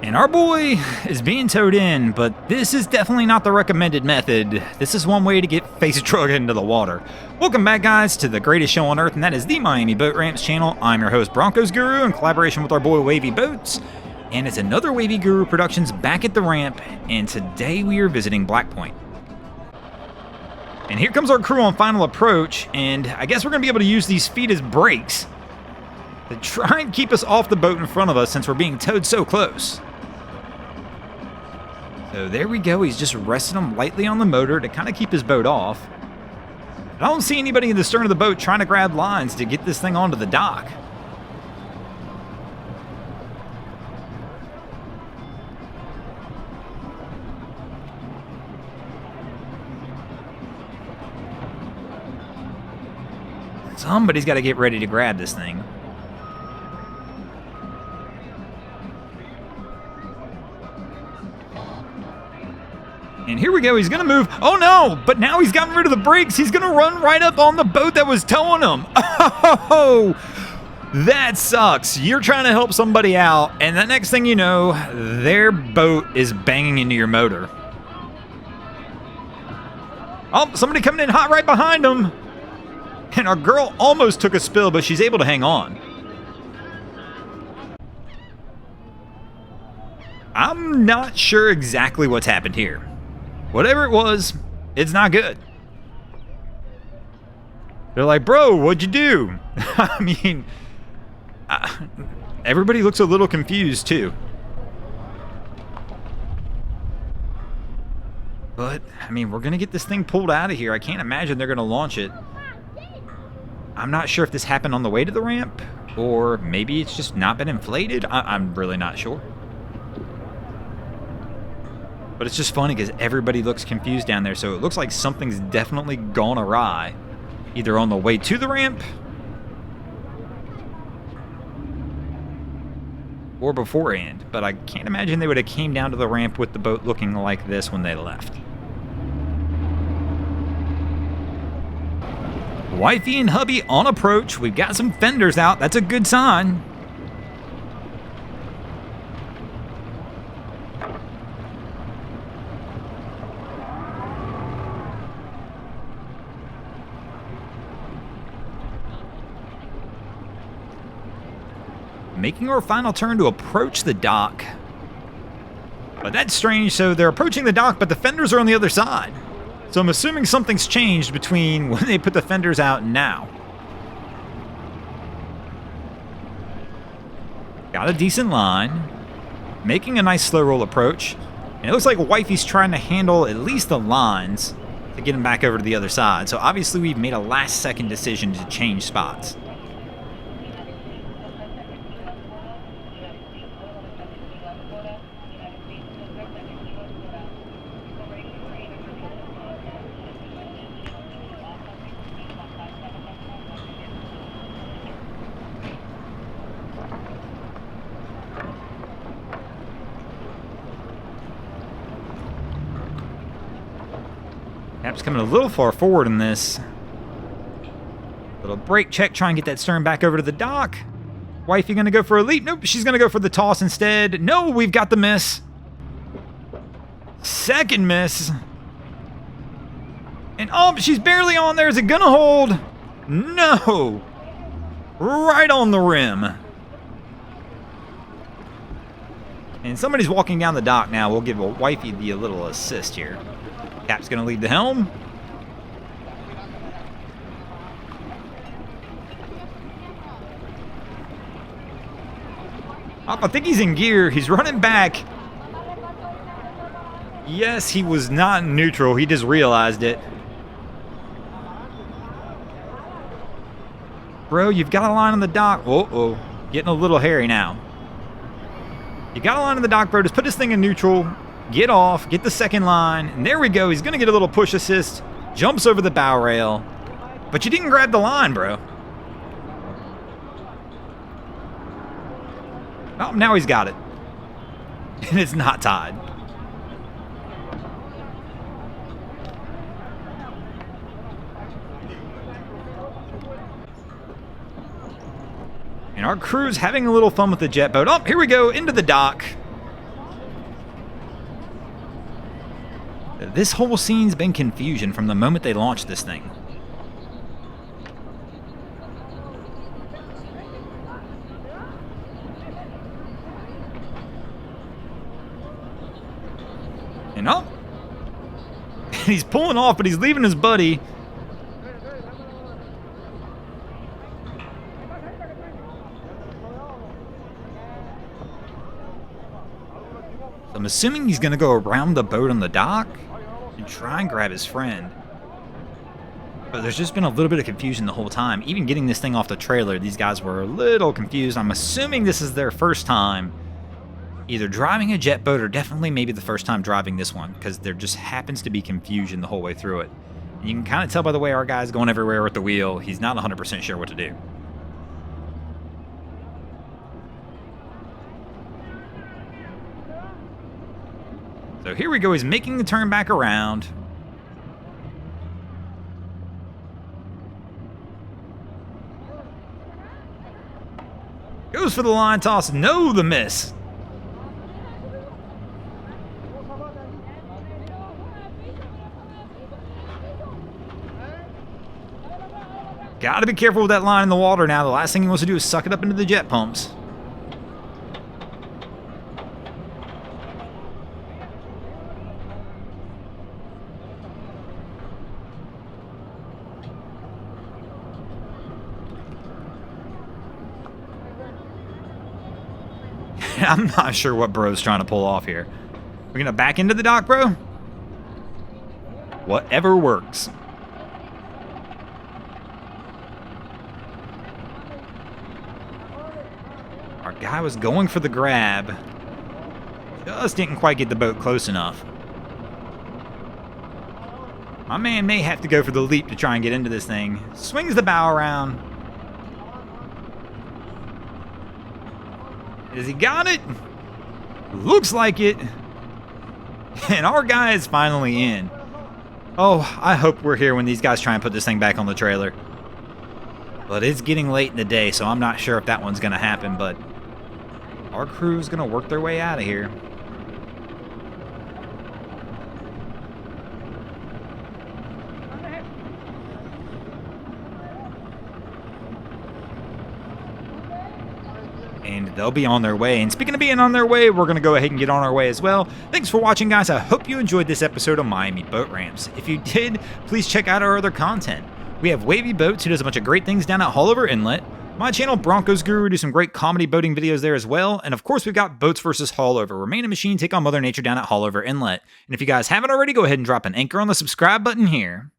And our boy is being towed in, but this is definitely not the recommended method. This is one way to get face drug into the water. Welcome back, guys, to the greatest show on earth, and that is the Miami Boat Ramps channel. I'm your host, Broncos Guru, in collaboration with our boy Wavy Boats. And it's another Wavy Guru Productions back at the ramp, and today we are visiting Black Point. And here comes our crew on final approach, and I guess we're going to be able to use these feet as brakes to try and keep us off the boat in front of us since we're being towed so close. So there we go, he's just resting him lightly on the motor to kind of keep his boat off. I don't see anybody in the stern of the boat trying to grab lines to get this thing onto the dock. Somebody's got to get ready to grab this thing. And here we go, he's gonna move. Oh no, but now he's gotten rid of the brakes. He's gonna run right up on the boat that was towing him. Oh, that sucks. You're trying to help somebody out, and the next thing you know, their boat is banging into your motor. Oh, somebody coming in hot right behind him. And our girl almost took a spill, but she's able to hang on. I'm not sure exactly what's happened here. Whatever it was, it's not good. They're like, bro, what'd you do? I mean, everybody looks a little confused too. But, I mean, we're going to get this thing pulled out of here. I can't imagine they're going to launch it. I'm not sure if this happened on the way to the ramp, or maybe it's just not been inflated. I'm really not sure. But it's just funny because everybody looks confused down there, so it looks like something's definitely gone awry, either on the way to the ramp or beforehand. But I can't imagine they would have came down to the ramp with the boat looking like this when they left. Wifey and hubby on approach. We've got some fenders out. That's a good sign. Making our final turn to approach the dock. But that's strange, so they're approaching the dock, but the fenders are on the other side. So I'm assuming something's changed between when they put the fenders out and now. Got a decent line. Making a nice slow roll approach. And it looks like Wifey's trying to handle at least the lines to get him back over to the other side. So obviously we've made a last second decision to change spots. Cap's coming a little far forward in this. Little brake check, try and get that stern back over to the dock. Wifey gonna go for a leap? Nope, she's gonna go for the toss instead. No, we've got the miss. Second miss. And oh, she's barely on there. Is it gonna hold? No. Right on the rim. And somebody's walking down the dock now. We'll give Wifey a little assist here. Cap's going to lead the helm. Oh, I think he's in gear. He's running back. Yes, he was not neutral. He just realized it. Bro, you've got a line on the dock. Uh-oh. Getting a little hairy now. You got a line on the dock, bro. Just put this thing in neutral. Get off, get the second line, and there we go. He's going to get a little push assist, jumps over the bow rail, but you didn't grab the line, bro. Oh, now he's got it, and it's not tied. And our crew's having a little fun with the jet boat. Oh, here we go, into the dock. This whole scene's been confusion from the moment they launched this thing. And oh, he's pulling off, but he's leaving his buddy. I'm assuming he's going to go around the boat on the dock and try and grab his friend. But there's just been a little bit of confusion the whole time. Even getting this thing off the trailer, these guys were a little confused. I'm assuming this is their first time either driving a jet boat or definitely maybe the first time driving this one, because there just happens to be confusion the whole way through it. And you can kind of tell by the way our guy's going everywhere with the wheel. He's not 100% sure what to do. So here we go, he's making the turn back around. Goes for the line toss, no, the miss. Gotta be careful with that line in the water now. The last thing he wants to do is suck it up into the jet pumps. I'm not sure what bro's trying to pull off here. We're gonna back into the dock, bro? Whatever works. Our guy was going for the grab. Just didn't quite get the boat close enough. My man may have to go for the leap to try and get into this thing. Swings the bow around. Has he got it? Looks like it. And our guy is finally in. Oh, I hope we're here when these guys try and put this thing back on the trailer. But it's getting late in the day, so I'm not sure if that one's going to happen, but our crew is going to work their way out of here. And they'll be on their way. And speaking of being on their way, we're going to go ahead and get on our way as well. Thanks for watching, guys. I hope you enjoyed this episode of Miami Boat Ramps. If you did, please check out our other content. We have Wavy Boats, who does a bunch of great things down at Haulover Inlet. My channel, Broncos Guru, do some great comedy boating videos there as well. And of course, we've got Boats vs. Haulover, where man and machine take on Mother Nature down at Haulover Inlet. And if you guys haven't already, go ahead and drop an anchor on the subscribe button here.